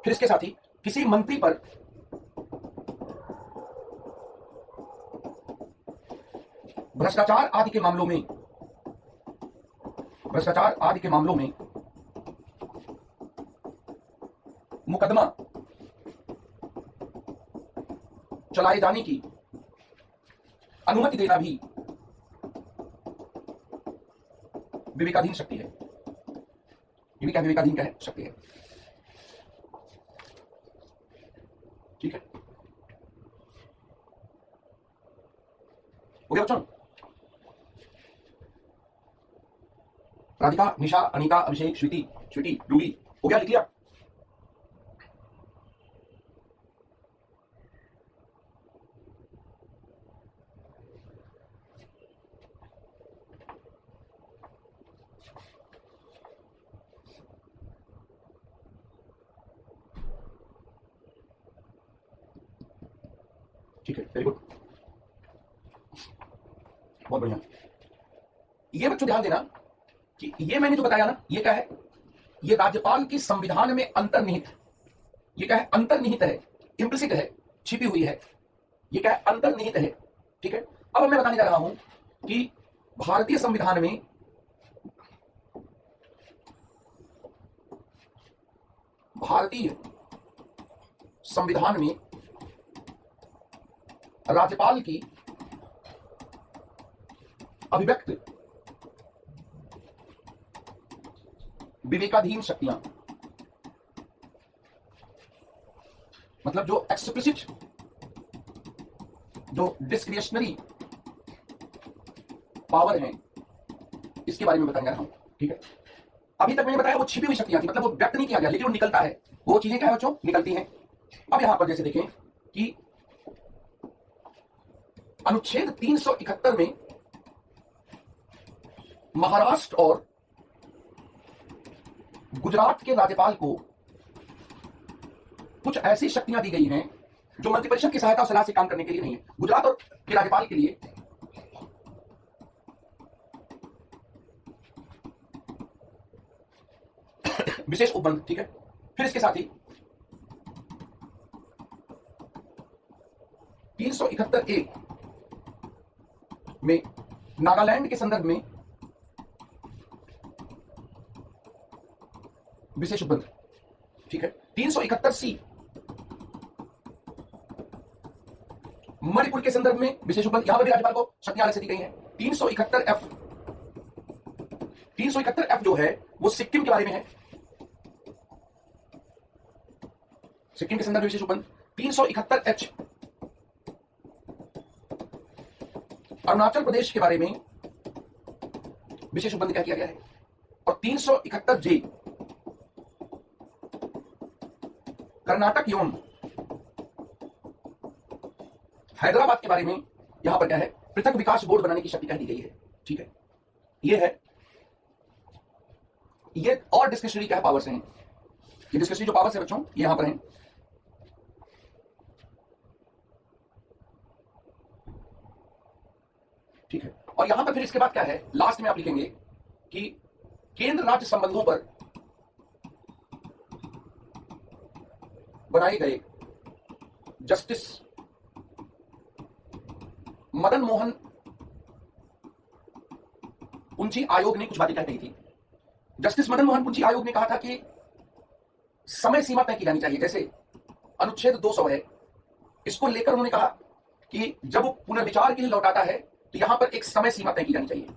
फिर इसके साथ ही किसी मंत्री पर भ्रष्टाचार आदि के मामलों में मुकदमा चलाए जाने की अनुमति देना भी विवेकाधीन शक्ति है। ये भी क्या विवेकाधीन क्या है? शक्ति है। ठीक है, हो गया बच्चों? राधिका, निशा, अनीता, अभिषेक, श्रुति, श्रुति, रूबी, हो गया? लिख लिया? ठीक है, वेरी गुड, बहुत बढ़िया। ये बच्चों ध्यान देना कि ये मैंने जो बताया ना, ये क्या है? ये राज्यपाल की संविधान में अंतर्निहित, ये क्या है? अंतर्निहित है, इंप्लिसिट है, छिपी हुई है। ये क्या है? अंतर्निहित है। ठीक है, अब मैं बताने जा रहा हूं कि भारतीय संविधान में राज्यपाल की अभिव्यक्त विवेकाधीन शक्तियां, मतलब जो एक्सप्लिसिट, जो डिस्क्रिशनरी पावर है, इसके बारे में बताने जा रहा हूं। ठीक है, अभी तक मैंने बताया वो छिपी हुई शक्तियां थी, मतलब वो व्यक्त नहीं किया गया, लेकिन वो निकलता है। वो चीजें क्या है बच्चों? निकलती हैं। अब यहां पर जैसे देखें कि अनुच्छेद 371 में महाराष्ट्र और गुजरात के राज्यपाल को कुछ ऐसी शक्तियां दी गई हैं जो मंत्रिपरिषद की सहायता और सलाह से काम करने के लिए नहीं है। गुजरात और के राज्यपाल के लिए विशेष उपबंध। ठीक है, फिर इसके साथ ही 371A में नागालैंड के संदर्भ में विशेष उपबंध। ठीक है, 371C मणिपुर के संदर्भ में विशेष उपबंध। यहां पर भी राज्यपाल को शक्तियां अलग से दी गई हैं। 371F जो है वो सिक्किम के बारे में है, सिक्किम के संदर्भ में विशेष उपबंध। 371H अरुणाचल प्रदेश के बारे में विशेष उपबंध क्या किया गया है। और 371J कर्नाटक एवं हैदराबाद के बारे में यहां पर क्या है? पृथक विकास बोर्ड बनाने की शक्ति कह दी गई है। ठीक है, ये है, ये और डिस्कशनरी क्या है? पावर्स हैं। ये डिस्कशनरी जो पावर्स है बच्चों, ये यहां पर हैं। ठीक है, और यहां पर फिर इसके बाद क्या है? लास्ट में आप लिखेंगे कि केंद्र राज्य संबंधों पर बनाए गए जस्टिस मदन मोहन पुंची आयोग ने कुछ बातें कह कही थी। जस्टिस मदन मोहन पुंची आयोग ने कहा था कि समय सीमा तय की जानी चाहिए। जैसे अनुच्छेद 200 है, इसको लेकर उन्होंने कहा कि जब वो पुनर्विचार के लिए लौटाता है तो यहां पर एक समय सीमा तय की जानी चाहिए।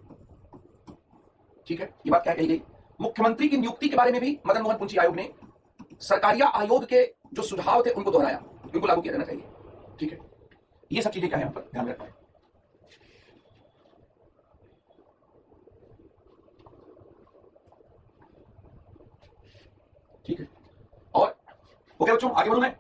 ठीक है, ये बात क्या कही गई? मुख्यमंत्री की नियुक्ति के बारे में भी मदन मोहन पुंची आयोग ने सरकारिया आयोग के जो सुझाव थे उनको दोहराया, उनको लागू किया जाना चाहिए। ठीक है, ये सब चीजें क्या है यहां पर ध्यान में रखना है। ठीक है, और ओके बच्चों, आगे बढ़ूं मैं।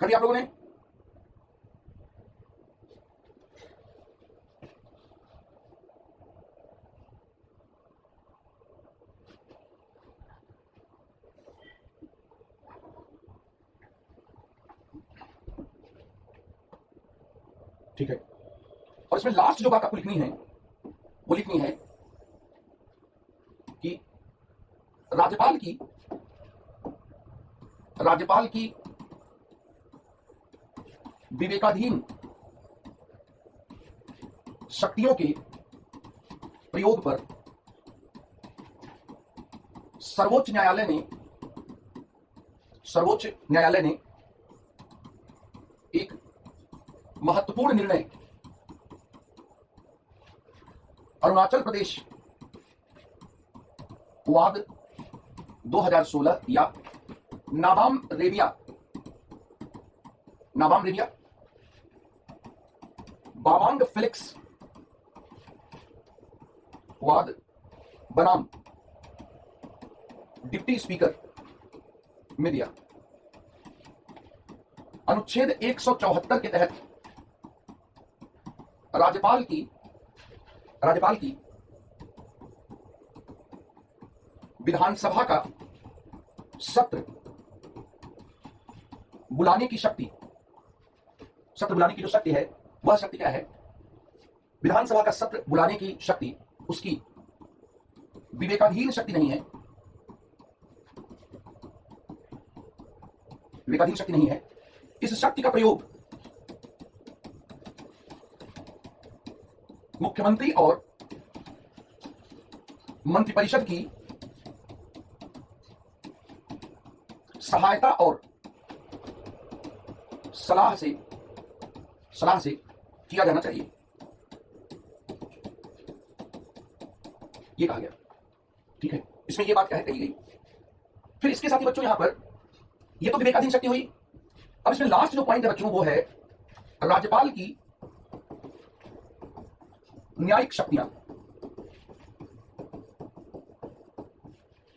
कर दिया आप लोगों ने? ठीक है, और इसमें लास्ट जो बात आपको लिखनी है वो लिखनी है कि राज्यपाल की विवेकाधीन शक्तियों के प्रयोग पर सर्वोच्च न्यायालय ने एक महत्वपूर्ण निर्णय अरुणाचल प्रदेश वाद 2016 या नाबाम रेबिया बावांग फेलिक्स वाद बनाम डिप्टी स्पीकर में दिया। अनुच्छेद 174 के तहत राज्यपाल की विधानसभा का सत्र बुलाने की जो शक्ति है, वह शक्ति क्या है? विधानसभा का सत्र बुलाने की शक्ति उसकी विवेकाधीन शक्ति नहीं है। इस शक्ति का प्रयोग मुख्यमंत्री और मंत्रिपरिषद की सहायता और सलाह से किया जाना चाहिए, ये कहा गया। ठीक है, इसमें ये बात क्या है कही गई। फिर इसके साथ ही बच्चों यहां पर ये तो विवेकाधीन शक्ति हुई। अब इसमें लास्ट जो पॉइंट है बच्चों वो है राज्यपाल की न्यायिक शक्तियां।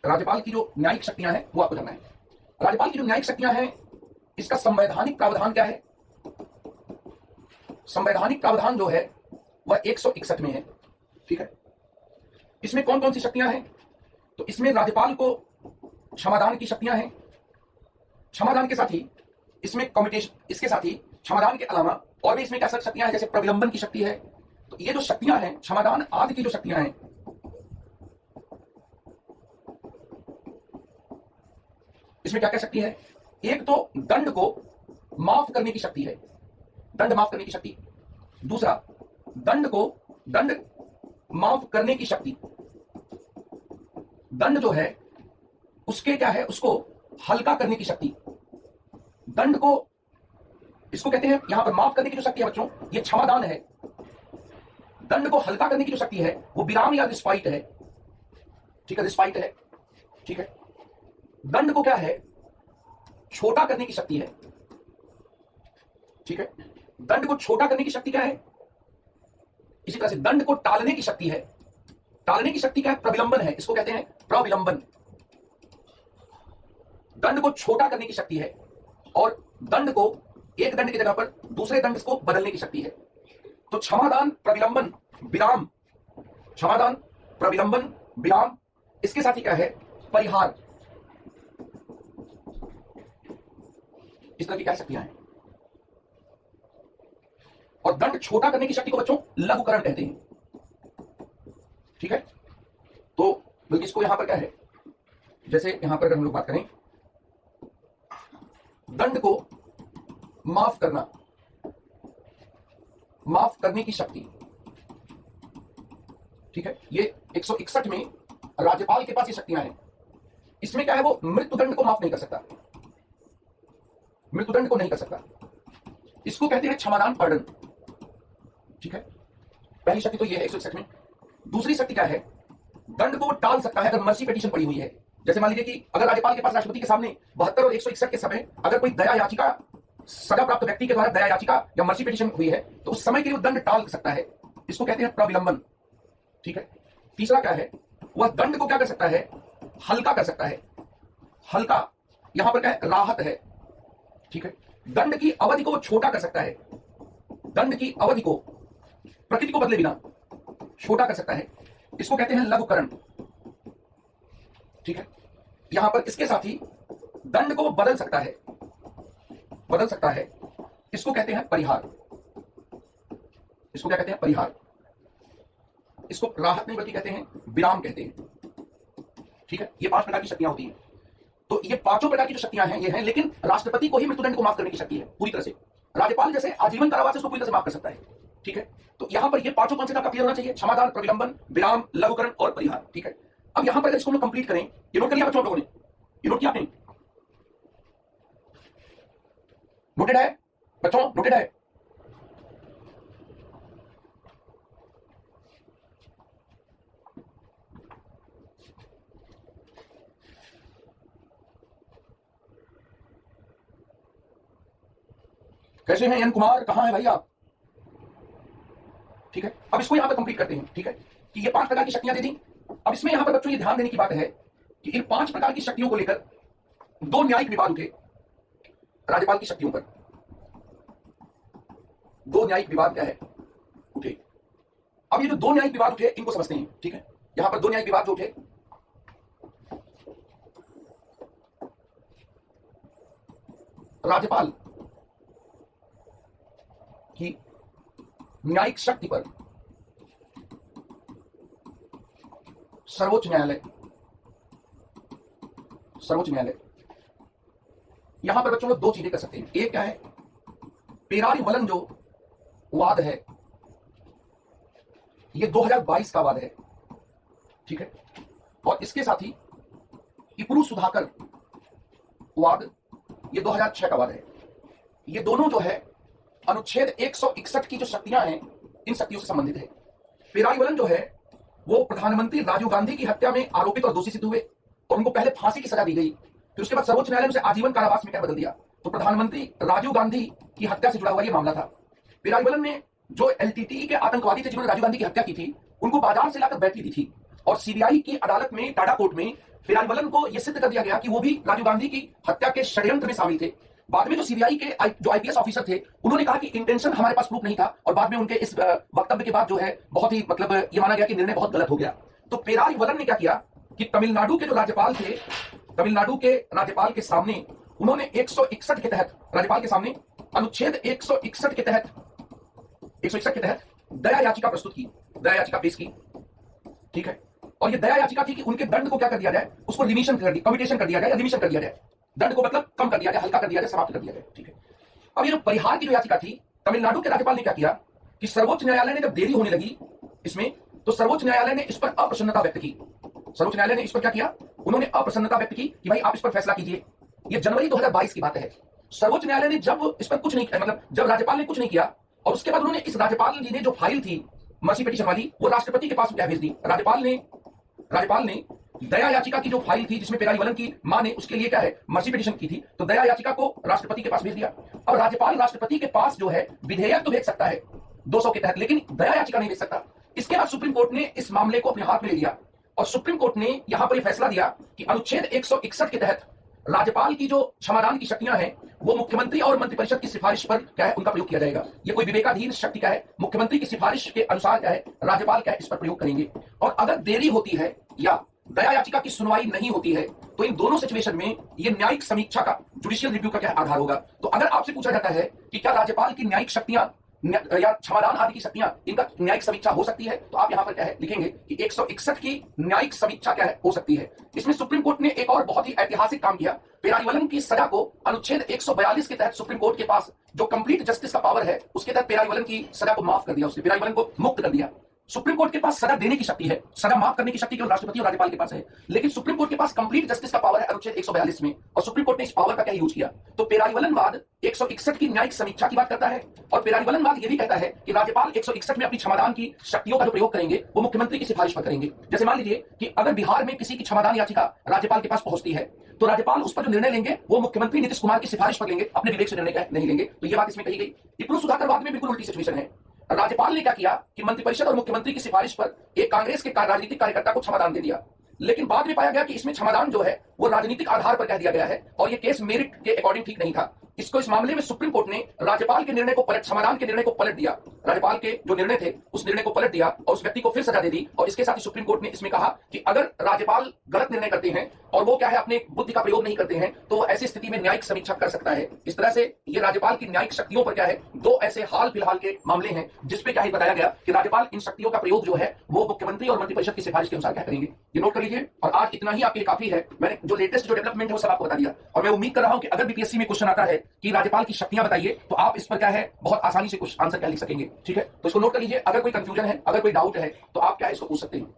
राज्यपाल की जो न्यायिक शक्तियां हैं वो आपको जानना है। राज्यपाल की जो न्यायिक शक्तियां हैं, इसका संवैधानिक प्रावधान क्या है? संवैधानिक प्रावधान जो है वह 161 में है। ठीक है, इसमें कौन कौन सी शक्तियां हैं? तो इसमें राज्यपाल को क्षमादान की शक्तियां हैं। क्षमादान के साथ ही इसमें कम्यूटेशन, इसके साथ ही क्षमादान के अलावा और भी इसमें क्या शक्तियां हैं, जैसे प्रविलंबन की शक्ति है। तो ये जो शक्तियां हैं, क्षमादान आदि की जो शक्तियां हैं, इसमें क्या क्या शक्ति है? एक तो दंड को माफ करने की शक्ति है, दंड माफ करने की शक्ति। दूसरा दंड माफ करने की शक्ति। दंड जो है उसके क्या है, उसको हल्का करने की शक्ति। दंड को, इसको कहते हैं यहां पर माफ करने की जो शक्ति है बच्चों, ये क्षमादान है। दंड को हल्का करने की जो शक्ति है वो विराम या रिस्पाइट है। ठीक है, रिस्पाइट है। ठीक है, दंड को क्या है, छोटा करने की शक्ति है। ठीक है, दंड को छोटा करने की शक्ति क्या है? इसी तरह से दंड को टालने की शक्ति है। टालने की शक्ति क्या है? प्रविलंबन है, इसको कहते हैं प्रविलंबन। दंड को छोटा करने की शक्ति है और दंड को एक दंड की जगह पर दूसरे दंड को बदलने की शक्ति है। तो क्षमादान, प्रविलंबन, विराम, क्षमादान, प्रविलंबन, विराम, इसके साथ ही क्या है, परिहार। इस तरह की क्या शक्तियां हैं। और दंड छोटा करने की शक्ति को बच्चों लघुकरण कहते हैं। ठीक है, तो बल्कि इसको यहां पर क्या है, जैसे यहां पर अगर हम लोग बात करें, दंड को माफ करने की शक्ति। ठीक है, ये 161 में राज्यपाल के पास ये शक्तियां हैं। इसमें क्या है, वो मृत्युदंड को माफ नहीं कर सकता, मृत्युदंड को नहीं कर सकता। इसको कहते हैं क्षमादान, पार्डन। ठीक है, पहली शक्ति तो ये है 161 में। दूसरी शक्ति क्या है, दंड को टाल सकता है अगर मर्सी पिटीशन पड़ी हुई है। जैसे मान लीजिए कि अगर राज्यपाल के पास राष्ट्रपति के सामने 72 और 161 के समय अगर कोई दया याचिका, सजा प्राप्त व्यक्ति के द्वारा दया याचिका या मर्सी पिटीशन हुई है, तो उस समय के लिए दंड टाल सकता है। इसको कहते हैं प्रविलंबन। ठीक है, तीसरा क्या है, वह दंड को क्या कर सकता है, हल्का कर सकता है। हल्का यहां पर क्या है, राहत है। ठीक है, दंड की अवधि को छोटा कर सकता है। दंड की अवधि को प्रकृति को बदले बिना छोटा कर सकता है। इसको कहते हैं लघुकरण। ठीक है, यहां पर इसके साथ ही दंड को बदल सकता है, इसको कहते हैं परिहार। इसको क्या कहते हैं, परिहार। इसको राहत नहीं बल्कि कहते हैं विराम कहते हैं। ठीक है, ये 5 प्रकार की शक्तियां होती हैं। तो ये पांचों प्रकार की जो शक्तियां हैं ये हैं, लेकिन राष्ट्रपति को ही मृत्युदंड को माफ करने की शक्ति है पूरी तरह से। राज्यपाल जैसे आजीवन कारावास उसको पूरी तरह से माफ कर सकता है। ठीक है, तो यहां पर ये पांचों कॉन्सेप्ट आपका क्लियर होना चाहिए, क्षमादान, प्रविलंबन, विराम, लघुकरण और परिहार। ठीक है, अब यहां पर अगर इसको हम लोग कंप्लीट करें, ये नोट कर लिया बच्चों आप लोगों ने, ये नोट किया आपने, नोटेड है बच्चों, नोटेड है। कैसे हैं एन कुमार, कहां है भाई आप? ठीक है, अब इसको यहां पर कंप्लीट करते हैं। ठीक है, कि ये 5 प्रकार की शक्तियां दे दी। अब इसमें यहां पर बच्चों ये ध्यान देने की बात है कि इन 5 प्रकार की शक्तियों को लेकर 2 न्यायिक विवाद उठे राज्यपाल की शक्तियों पर। 2 न्यायिक विवाद क्या है उठे। अब ये जो 2 न्यायिक विवाद उठे इनको समझते हैं। ठीक है, यहां पर 2 न्यायिक विवाद जो उठे, राज्यपाल की न्यायिक शक्ति पर सर्वोच्च न्यायालय, सर्वोच्च न्यायालय यहां पर बच्चों लोग 2 चीजें कर सकते हैं। एक क्या है, पेरारी वलन जो वाद है ये 2022 का वाद है। ठीक है, और इसके साथ ही इपरू सुधाकर वाद ये 2006 का वाद है। ये दोनों जो है अनुच्छेद 161 की जो शक्तियां हैं इन शक्तियों से संबंधित है। पेरारीवलन जो है वो प्रधानमंत्री राजीव गांधी की हत्या में आरोपित और दोषी सिद्ध हुए और उनको पहले फांसी की सजा दी गई, फिर उसके बाद सर्वोच्च न्यायालय ने उसे आजीवन कारावास में क्या बदल दिया। तो प्रधानमंत्री राजीव गांधी की हत्या से जुड़ा हुआ ये मामला था। पेरारीवलन ने जो एलटीटीई के आतंकवादी थे जिन्होंने राजीव गांधी की हत्या की थी उनको बाजार से लाकर बैठी दी थी और सीबीआई की अदालत में टाडा कोर्ट में पेरारीवलन को यह सिद्ध कर दिया गया कि वो भी राजीव गांधी की हत्या के षड्यंत्र में शामिल थे। बाद में जो सीबीआई के जो आईपीएस ऑफिसर थे उन्होंने कहा कि इंटेंशन हमारे पास प्रूफ नहीं था और बाद में उनके इस वक्तव्य के बाद जो है बहुत ही मतलब ये माना गया कि निर्णय बहुत गलत हो गया। तो पेरारीवलन ने क्या किया कि तमिलनाडु के जो राज्यपाल थे, तमिलनाडु के राज्यपाल के सामने उन्होंने 161 के तहत, राज्यपाल के सामने अनुच्छेद 161 के तहत, 161 के तहत दया याचिका प्रस्तुत की, दया याचिका पेश की। ठीक है, और ये दया याचिका थी कि उनके दंड को क्या कर दिया जाए, उसको रिमिशन कर दिया, कम्यूटेशन कर दिया जाए या रिमिशन कर दिया जाए, दंड को मतलब कम कर दिया जाए, हल्का कर दिया जाए, समाप्त कर दिया जाए। ठीक है, अब ये जो परिहार की जो याचिका थी, तमिलनाडु के राज्यपाल ने क्या किया कि सर्वोच्च न्यायालय ने जब देरी होने लगी इसमें, तो सर्वोच्च न्यायालय ने इस पर अप्रसन्नता व्यक्त की। सर्वोच्च न्यायालय ने इस पर क्या किया, उन्होंने अप्रसन्नता व्यक्त की कि भाई आप इस पर फैसला कीजिए। ये जनवरी 2022 की बात है। सर्वोच्च न्यायालय ने जब इस पर कुछ नहीं, मतलब जब राज्यपाल ने कुछ नहीं किया और उसके बाद उन्होंने इस राज्यपाल जी ने जो फाइल थी मर्सी पिटीशन वाली वो राष्ट्रपति के पास क्या भेज दी। राज्यपाल ने दया याचिका की जो फाइल थी जिसमें पेरारीवलन की मां ने उसके लिए क्या है मर्सी पिटीशन की थी, तो दया याचिका को राष्ट्रपति के पास भेज दिया। अब राज्यपाल राष्ट्रपति के पास जो है विधेयक तो भेज सकता है 200 के तहत, लेकिन दया याचिका नहीं भेज सकता। इसके बाद सुप्रीम कोर्ट ने इस मामले को अपने हाथ में ले लिया और सुप्रीम कोर्ट ने यहां पर यह फैसला दिया कि अनुच्छेद 161 के तहत राज्यपाल की जो क्षमादान की शक्तियां हैं वो मुख्यमंत्री और मंत्रिपरिषद की सिफारिश पर क्या है उनका प्रयोग किया जाएगा। ये कोई विवेकाधीन शक्ति क्या है, मुख्यमंत्री की सिफारिश के अनुसार क्या है राज्यपाल क्या है इस पर प्रयोग करेंगे। और अगर देरी होती है या दया याचिका की सुनवाई नहीं होती है तो इन दोनों सिचुएशन में ये न्यायिक समीक्षा का, जुडिशियल रिव्यू का क्या आधार होगा। तो अगर आपसे पूछा जाता है कि क्या राज्यपाल की न्यायिक शक्तियां या क्षमादान आदि की शक्तियां इनका न्यायिक समीक्षा हो सकती है, तो आप यहां पर क्या है लिखेंगे कि 161 की न्यायिक समीक्षा क्या है हो सकती है। इसमें सुप्रीम कोर्ट ने एक और बहुत ही ऐतिहासिक काम किया। पेरारीवलन की सजा को अनुच्छेद 142 के तहत सुप्रीम कोर्ट के पास जो कंप्लीट जस्टिस का पावर है उसके तहत पेरारीवलन की सजा को माफ कर दिया, उसने पेरारीवलन को मुक्त कर दिया। सुप्रीम कोर्ट के पास सजा देने की शक्ति है, सजा माफ करने की शक्ति केवल राष्ट्रपति और राज्यपाल के पास है, लेकिन सुप्रीम कोर्ट के पास कंप्लीट जस्टिस का पावर है अनुच्छेद 142 में, और सुप्रीम कोर्ट ने इस पावर का क्या यूज किया। तो पेरारीवलनवाद 161 की न्यायिक समीक्षा की बात करता है और पेरारीवलनवाद यह भी कहता है कि राज्यपाल 161 में अपनी क्षमादान की शक्तियों का जो प्रयोग करेंगे वो मुख्यमंत्री की सिफारिश पर करेंगे। जैसे मान लीजिए कि अगर बिहार में किसी की क्षमादान याचिका राज्यपाल के पास पहुंचती है तो राज्यपाल उस पर जो निर्णय लेंगे वो मुख्यमंत्री नीतीश कुमार की सिफारिश पर लेंगे, अपने विवेक से निर्णय नहीं लेंगे। तो ये बात इसमें कही गई। इपरू सुधाकरवाद में बिल्कुल उल्टी सिचुएशन है। राज्यपाल ने क्या किया कि मंत्रिपरिषद और मुख्यमंत्री की सिफारिश पर एक कांग्रेस के राजनीतिक कार्यकर्ता को क्षमादान दे दिया, लेकिन बाद में पाया गया कि इसमें क्षमादान जो है वो राजनीतिक आधार पर कह दिया गया है और ये केस मेरिट के अकॉर्डिंग ठीक नहीं था। इसको इस मामले में सुप्रीम कोर्ट ने राज्यपाल के निर्णय को पलट, क्षमादान के निर्णय को पलट दिया, राज्यपाल के जो निर्णय थे उस निर्णय को पलट दिया और उस व्यक्ति को फिर सजा दे दी। और इसके साथ ही सुप्रीम कोर्ट ने इसमें कहा कि अगर राज्यपाल गलत निर्णय करते हैं और वो क्या है अपने बुद्धि का प्रयोग नहीं करते हैं तो ऐसी स्थिति में न्यायिक समीक्षा कर सकता है। इस तरह से ये राज्यपाल की न्यायिक शक्तियों पर क्या है दो ऐसे हाल फिलहाल के मामले हैं जिसपे क्या है बताया गया कि राज्यपाल इन शक्तियों का प्रयोग जो है वो मुख्यमंत्री और मंत्रिपरिषद की सिफारिश के अनुसार क्या करेंगे। ये नोट कर लीजिए। और आज इतना ही आपके लिए काफी है। मैंने जो लेटेस्ट जो डेवलपमेंट है वो सब आपको बता दिया और मैं उम्मीद कर रहा हूं कि अगर बीपीएससी में क्वेश्चन आता है कि राज्यपाल की शक्तियां बताइए तो आप इस पर क्या है बहुत आसानी से कुछ आंसर क्या लिख सकेंगे। ठीक है, तो इसको नोट कर लीजिए। अगर कोई कंफ्यूजन है, अगर कोई डाउट है तो आप क्या है इसको पूछ सकते हैं।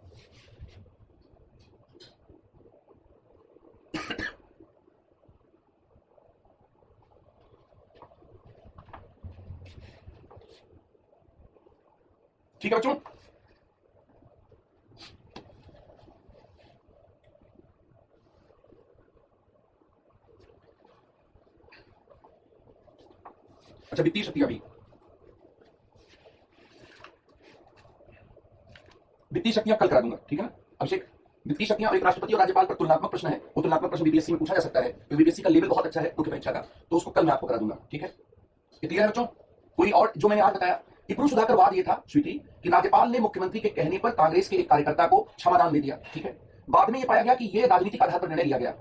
ठीक है बच्चों। अच्छा, वित्तीय शक्ति, अभी वित्तीय शक्तियां कल करा दूंगा, ठीक है ना अभिषेक। वित्तीय शक्तियां, एक राष्ट्रपति और राज्यपाल पर तुलनात्मक प्रश्न है, वो तुलनात्मक प्रश्न बीपीएससी में पूछा जा सकता है, क्योंकि बीपीएससी का लेवल बहुत अच्छा है मुख्य परीक्षा का, तो उसको कल मैं आपको करा दूंगा, ठीक है। ये क्लियर है बच्चों। कोई और जो मैंने आज बताया, टिप्पणी सुधाकर वाद ये था स्वीटी कि राज्यपाल ने मुख्यमंत्री के कहने पर कांग्रेस के एक कार्यकर्ता को क्षमादान दे दिया, ठीक है। बाद में ये पाया गया कि ये राजनीतिक आधार पर निर्णय लिया गया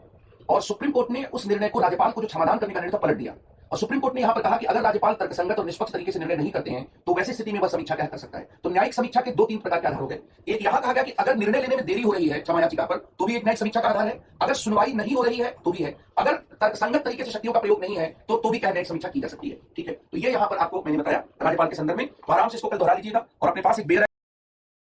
और सुप्रीम कोर्ट ने उस निर्णय को, राज्यपाल को जो क्षमादान करने का निर्णय था, पलट दिया। और सुप्रीम कोर्ट ने यहां पर कहा कि अगर राज्यपाल तर्कसंगत और निष्पक्ष तरीके से निर्णय नहीं करते हैं तो वैसी स्थिति में वह समीक्षा क्या कर सकता है। तो न्यायिक समीक्षा के 2-3 प्रकार के आधार हो गए। एक यहां कहा गया कि अगर निर्णय लेने में देरी हो रही है क्षमा याचिका पर, तो भी एक न्यायिक समीक्षा का आधार है। अगर सुनवाई नहीं हो रही है तो भी है। अगर तर्कसंगत तरीके से शक्तियों का प्रयोग नहीं है तो भी क्या न्यायिक समीक्षा की जा सकती है, ठीक है। तो ये यहां पर आपको मैंने बताया राज्यपाल के संदर्भ में, तो आराम से इसको कल दोहरा लीजिएगा और अपने पास एक बेर